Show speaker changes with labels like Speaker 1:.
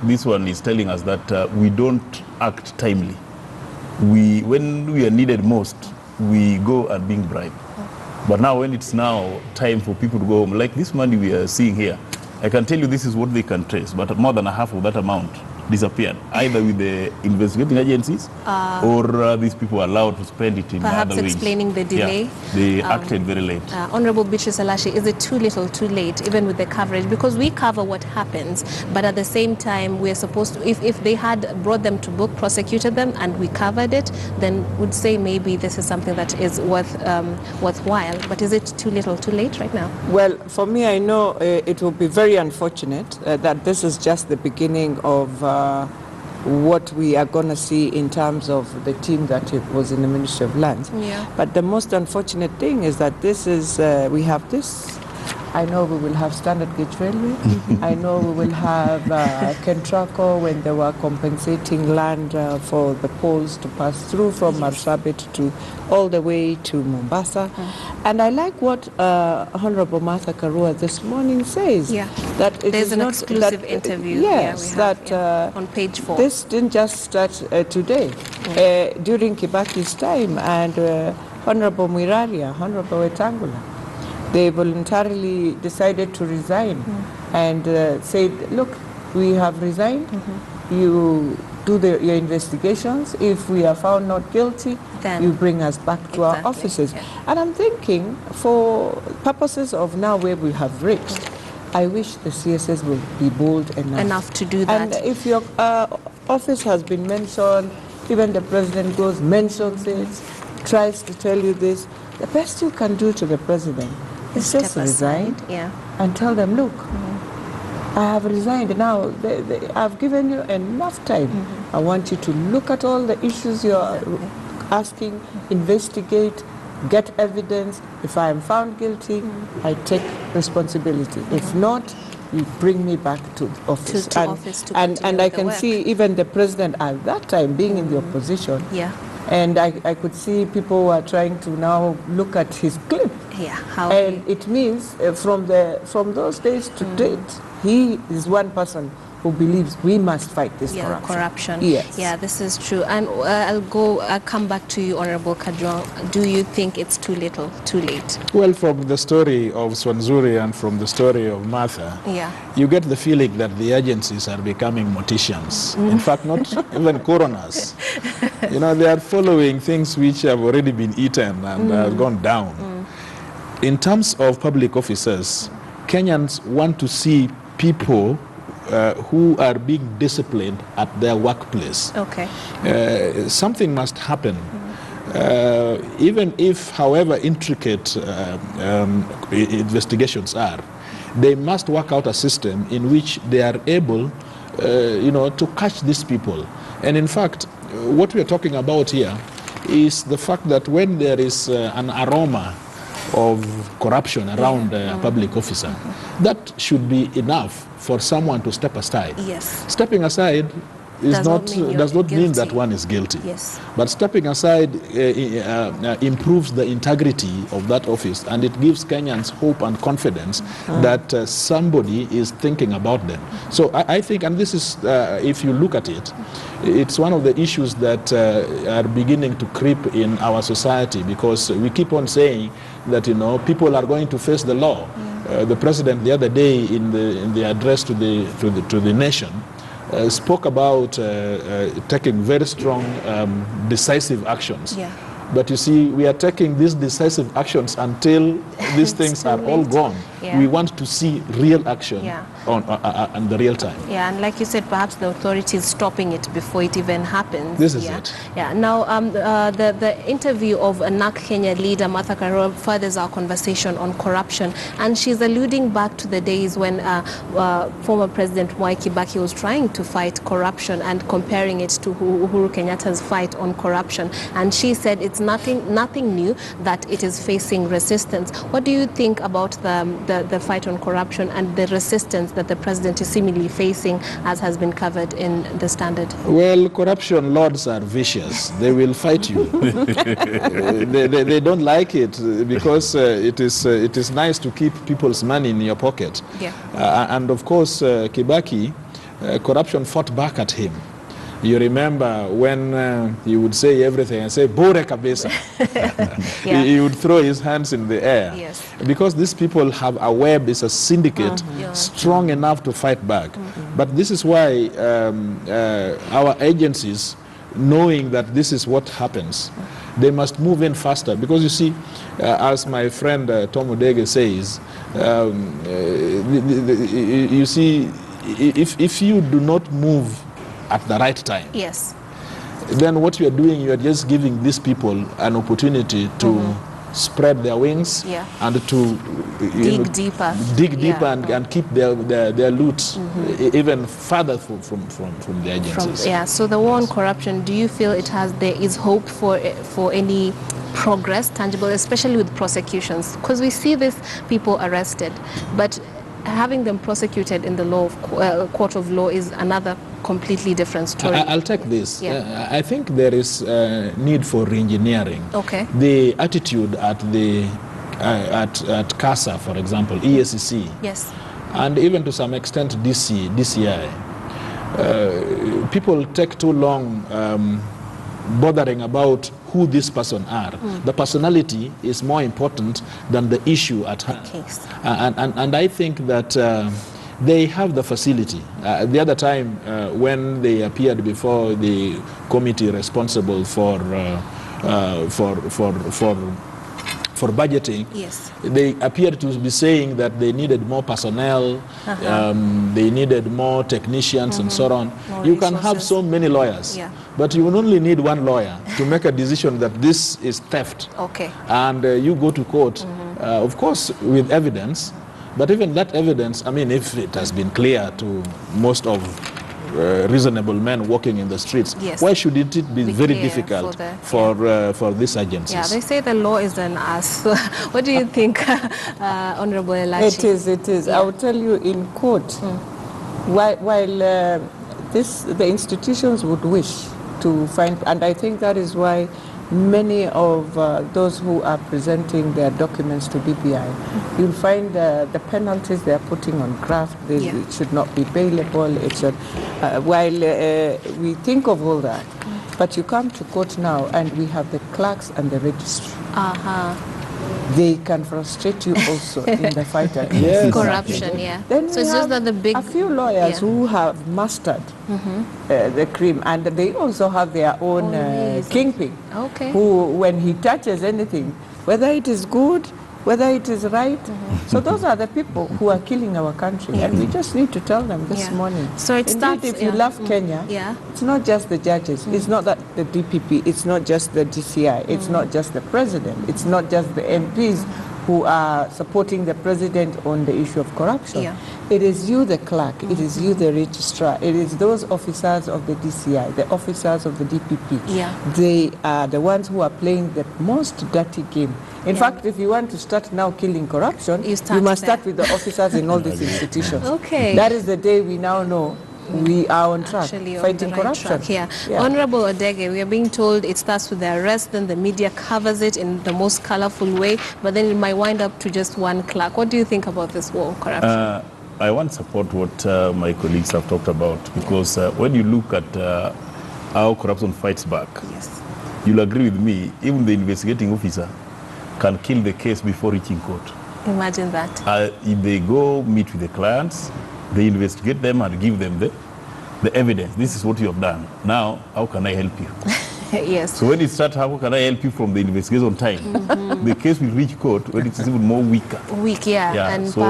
Speaker 1: this one is telling us that we don't act timely. When we are needed most, we go and being bribed. But now when it's now time for people to go home, like this money we are seeing here, I can tell you this is what they can trace, but more than a half of that amount disappeared, either with the investigating agencies or these people are allowed to spend it in other ways.
Speaker 2: Perhaps explaining the delay.
Speaker 1: Yeah, they acted very late.
Speaker 2: Honorable Beatrice Alashi, is it too little, too late, even with the coverage? Because we cover what happens, but at the same time, we're supposed to, if they had brought them to book, prosecuted them, and we covered it, then would say maybe this is something that is worthwhile. But is it too little, too late right now?
Speaker 3: Well, for me, I know it will be very unfortunate that this is just the beginning of what we are going to see in terms of the team that was in the Ministry of Lands.
Speaker 2: Yeah.
Speaker 3: But the most unfortunate thing is that this is, we have this. I know we will have Standard Gauge Railway. I know we will have Kentraco when they were compensating land for the poles to pass through from Marsabit to all the way to Mombasa. And I like what Honorable Martha Karua this morning says.
Speaker 2: Yeah.
Speaker 3: That it
Speaker 2: There's
Speaker 3: is
Speaker 2: an
Speaker 3: not
Speaker 2: exclusive
Speaker 3: that,
Speaker 2: interview.
Speaker 3: Yes,
Speaker 2: on page 4.
Speaker 3: This didn't just start today. During Kibaki's time and Honorable Mwiraria, Honorable Wetangula, they voluntarily decided to resign and said, look, we have resigned. You do your investigations. If we are found not guilty, then you bring us back to our offices. Yeah. And I'm thinking, for purposes of now where we have reached, I wish the CSS will be bold enough
Speaker 2: to do that.
Speaker 3: And if your office has been mentioned, even the president goes, mentions it, tries to tell you this, the best you can do to the president is just resign and tell them, look, I have resigned. Now, I've given you enough time. I want you to look at all the issues you're asking, investigate, get evidence. If I am found guilty, I take responsibility. If not, you bring me back to the office. And I can see even the president at that time being in the opposition.
Speaker 2: Yeah.
Speaker 3: And I could see people were trying to now look at his clip.
Speaker 2: Yeah.
Speaker 3: It means from those days to date, he is one person who believes we must fight this corruption. Yes.
Speaker 2: Yeah, this is true. And I'll come back to you, Honorable Kajwang. Do you think it's too little, too late?
Speaker 4: Well, from the story of Swanzuri and from the story of Martha, you get the feeling that the agencies are becoming morticians. In fact, not even coroners. You know, they are following things which have already been eaten and have gone down. In terms of public officers, Kenyans want to see people who are being disciplined at their workplace.
Speaker 2: Okay.
Speaker 4: Something must happen. Even if, however intricate investigations are, they must work out a system in which they are able, to catch these people. And in fact, what we are talking about here is the fact that when there is an aroma of corruption around a public officer, that should be enough for someone to step aside.
Speaker 2: Yes.
Speaker 4: Stepping aside does not mean that one is guilty.
Speaker 2: Yes.
Speaker 4: But stepping aside improves the integrity of that office, and it gives Kenyans hope and confidence that somebody is thinking about them. So I think, and this is, if you look at it, it's one of the issues that are beginning to creep in our society, because we keep on saying that people are going to face the law. The president the other day in the address to the nation spoke about taking very strong, decisive actions.
Speaker 2: Yeah.
Speaker 4: But you see, we are taking these decisive actions until these things are all gone.
Speaker 2: Yeah.
Speaker 4: We want to see real action on the real time.
Speaker 2: Yeah, and like you said, perhaps the authorities stopping it before it even happens.
Speaker 4: This is it.
Speaker 2: Yeah. Now, the interview of NARC Kenya leader Martha Karua furthers our conversation on corruption, and she's alluding back to the days when former President Mwai Kibaki was trying to fight corruption and comparing it to Uhuru Kenyatta's fight on corruption. And she said it's nothing new, that it is facing resistance. What do you think about the fight on corruption and the resistance that the president is seemingly facing, as has been covered in the Standard?
Speaker 4: Well, corruption lords are vicious. They will fight you. they don't like it because it is nice to keep people's money in your pocket.
Speaker 2: Yeah.
Speaker 4: And of course, Kibaki corruption fought back at him. You remember when he would say everything and say, Bore kabisa.
Speaker 2: Yeah.
Speaker 4: He would throw his hands in the air.
Speaker 2: Yes.
Speaker 4: Because these people have a web, it's a syndicate,
Speaker 2: Yeah.
Speaker 4: strong enough to fight back. But this is why our agencies, knowing that this is what happens, they must move in faster. Because you see, as my friend Tom Odege says, you see, if you do not move at the right time,
Speaker 2: Yes.
Speaker 4: then what you are doing, you are just giving these people an opportunity to spread their wings,
Speaker 2: Yeah.
Speaker 4: and to
Speaker 2: Dig deeper.
Speaker 4: dig deeper
Speaker 2: Yeah.
Speaker 4: and keep their loot even further from the agencies.
Speaker 2: Yeah, so the war on corruption, do you feel there is hope for any progress, tangible, especially with prosecutions? Because we see these people arrested, but having them prosecuted in the court of law is another completely different story.
Speaker 4: I'll take this.
Speaker 2: Yeah.
Speaker 4: I think there is need for re-engineering.
Speaker 2: Okay.
Speaker 4: The attitude at CASA, for example, ESCC,
Speaker 2: Yes.
Speaker 4: and even to some extent DCI, people take too long bothering about who this person are. The personality is more important than the issue at hand.
Speaker 2: Case.
Speaker 4: And I think that they have the facility. The other time when they appeared before the committee responsible for budgeting,
Speaker 2: Yes.
Speaker 4: they appeared to be saying that they needed more personnel, they needed more technicians and so on.
Speaker 2: More
Speaker 4: You can have
Speaker 2: resources.
Speaker 4: so many lawyers,
Speaker 2: Yeah.
Speaker 4: but you will only need one lawyer to make a decision that this is theft.
Speaker 2: Okay.
Speaker 4: And you go to court, of course, with evidence, but even that evidence, I mean, if it has been clear to most of reasonable men walking in the streets,
Speaker 2: Yes.
Speaker 4: why should it be very
Speaker 2: clear
Speaker 4: difficult
Speaker 2: for
Speaker 4: for these agencies?
Speaker 2: Yeah, they say the law is an ass. What do you think, Honorable Elachi?
Speaker 3: It is. I will tell you, in court, while the institutions would wish to find, and I think that is why many of those who are presenting their documents to DPI, you'll find the penalties they are putting on graft,
Speaker 2: Yeah.
Speaker 3: it should not be bailable, it should, while we think of all that, but you come to court now and we have the clerks and the registry. They can frustrate you also in the fight against
Speaker 4: Yes.
Speaker 2: Corruption, yeah.
Speaker 3: Then
Speaker 2: So
Speaker 3: we
Speaker 2: it's just
Speaker 3: have
Speaker 2: that the big...
Speaker 3: a few lawyers
Speaker 2: yeah.
Speaker 3: who have mastered the cream, and they also have their own
Speaker 2: Amazing.
Speaker 3: kingpin,
Speaker 2: Okay.
Speaker 3: who, when he touches anything, whether it is good, whether it is right. So those are the people who are killing our country, and we just need to tell them this
Speaker 2: Yeah.
Speaker 3: morning.
Speaker 2: So it
Speaker 3: Indeed,
Speaker 2: starts,
Speaker 3: if you
Speaker 2: yeah.
Speaker 3: love Kenya,
Speaker 2: Yeah.
Speaker 3: it's not just the judges, it's not that the DPP, it's not just the DCI, it's not just the president, it's not just the MPs who are supporting the president on the issue of corruption.
Speaker 2: Yeah.
Speaker 3: It is you, the clerk, it is you, the registrar, it is those officers of the DCI, the officers of the DPP.
Speaker 2: Yeah.
Speaker 3: They are the ones who are playing the most dirty game. In
Speaker 2: Yeah.
Speaker 3: fact, if you want to start now killing corruption,
Speaker 2: You start
Speaker 3: must
Speaker 2: there.
Speaker 3: start with the officers in all these institutions.
Speaker 2: Okay.
Speaker 3: That is the day we now know we are on track,
Speaker 2: Actually on
Speaker 3: fighting
Speaker 2: the right
Speaker 3: corruption.
Speaker 2: track, yeah.
Speaker 3: Yeah.
Speaker 2: Honorable Odege, we are being told it starts with the arrest, then the media covers it in the most colorful way, but then it might wind up to just one clerk. What do you think about this war on corruption?
Speaker 1: I want to support what my colleagues have talked about, because when you look at how corruption fights back,
Speaker 2: Yes.
Speaker 1: you'll agree with me, even the investigating officer can kill the case before reaching court.
Speaker 2: Imagine that.
Speaker 1: If they go meet with the clients, they investigate them and give them the evidence. This is what you have done. Now, how can I help you?
Speaker 2: Yes.
Speaker 1: So when it starts, how can I help you from the investigation time? The case will reach court when it is even more weaker.
Speaker 2: Weak, yeah.
Speaker 1: Yeah,
Speaker 2: And
Speaker 1: so